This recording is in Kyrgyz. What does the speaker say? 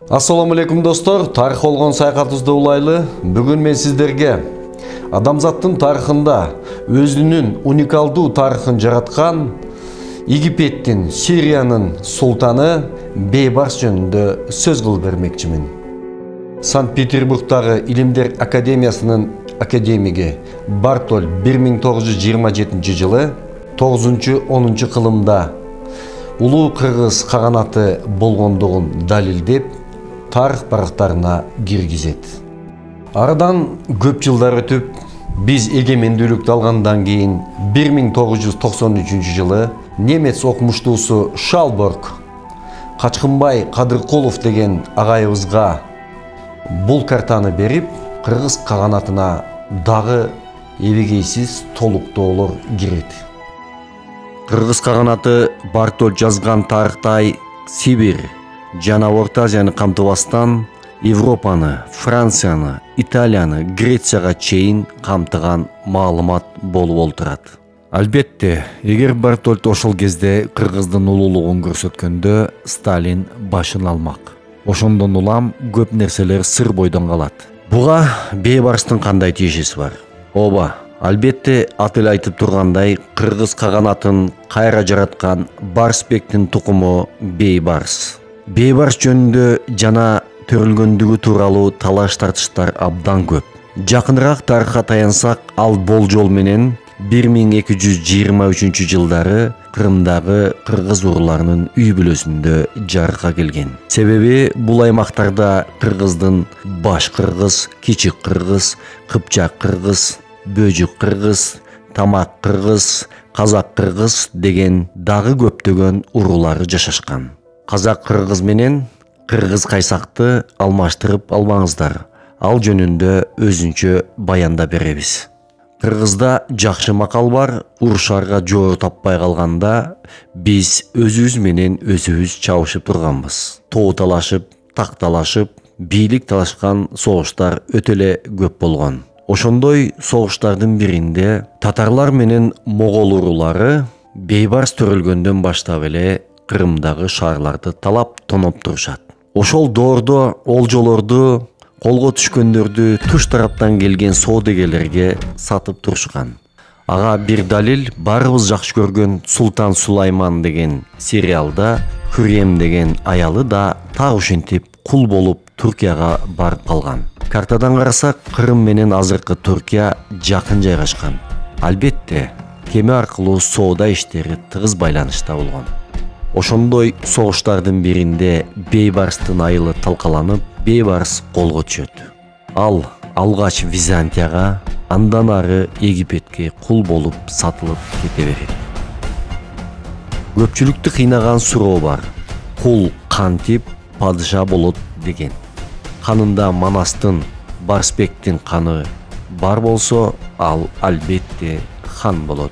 Assalamu алейкум достор, тарих болгон саякатыбызды улайлы. Бүгүн мен сиздерге адамзаттын тарыхында өзүнүн уникалдуу тарыхын жараткан Египеттин, Сириянын султаны Бейбарс жөнүндө сөз кылып бермекчимин. Санкт-Петербургдагы Илимдер академиясынын академиги Бартоль 1927 жылы 9-10 кылымда улуу кыргыз каганаты болгондугун далилдеп тарых барактарына киргизет. Арадан көп жылдар өтүп, биз эгемендүүлүктү алгандан кийин 1993 жылы немец окумуштуусу Шалборг Качкынбай Кадыркулов деген агайыбызга бул картаны берип, кыргыз каганатына дагы эбегейсиз толуктоолор кирет. Кыргыз каганаты Бартоль жазган тарыхтай Сибирь жана Орто Азияны камтыбастан Европаны, Францияны, Италияны, Грецияга чейин камтыган маалымат болуп олтурат. Албетте, эгер Бартоль ошол кезде кыргыздын улуулугун көрсөткөндө Сталин башын алмак. Ошондон улам көп нерселер сыр бойдон калат. Буга Бейбарстын кандай тиешеси бар? Ооба, албетте аты эле айтып тургандай, кыргыз каганатын кайра жараткан Барсбектин тукуму Бейбарс. Бейбарс жөнүндө жана төрөлгөндүгү тууралуу талаш тартыштар абдан көп. Жакыныраак тарыхка таянсак, ал болжол менен 1223 жылдары Крымдагы кыргыз урууларынын үй бүлөсүндө жарыкка келген. Себеби бул аймактарда кыргыздын баш кыргыз, кичик кыргыз, кыпчак кыргыз, бөжүк кыргыз, тамак кыргыз, казак кыргыз деген дагы көптөгөн уруулары жашашкан. Казак кыргыз менен кыргыз кайсакты алмаштырып албаңыздар. Ал жөнүндө өзүнчө баянда беребиз. Кыргызда жакшы макал бар, урушарга жоо таппай калганда биз өзүбүз менен өзүбүз чабышып турганбыз. Тоо талашып, так талашып, бийлик талашкан согуштар өтө эле көп болгон. Ошондой согуштардын биринде татарлар менен могол уруулары Бейбарс төрөлгөндөн баштап эле Крымдагы шаарларды талап тоноп турушат. Ошол доордо олжолорду, колго түшкөндөрдү туш тараптан келген соодагерлерге сатып турушкан. Ага бир далил баарыбыз жакшы көргөн Султан Сулайман деген сериалда Хүрем деген аялы да так ушинтип кул болуп Туркияга барып калган. Картадан карасак, Крым менен азыркы Туркия жакын жайгашкан. Албетте, кеме аркылуу соода иштери тыгыз байланышта болгон. Ошондой согуштардын биринде Бейбарстын айылы талкаланып, Бейбарс колго түшөт. Ал алгач Византияга, андан ары Египетке кул болуп сатылып кете берет. Көпчүлүктү кыйнаган суроо бар. Кул кантип падыша болот деген. Канында Манастын, Барсбектин каны бар болсо, ал албетте хан болот.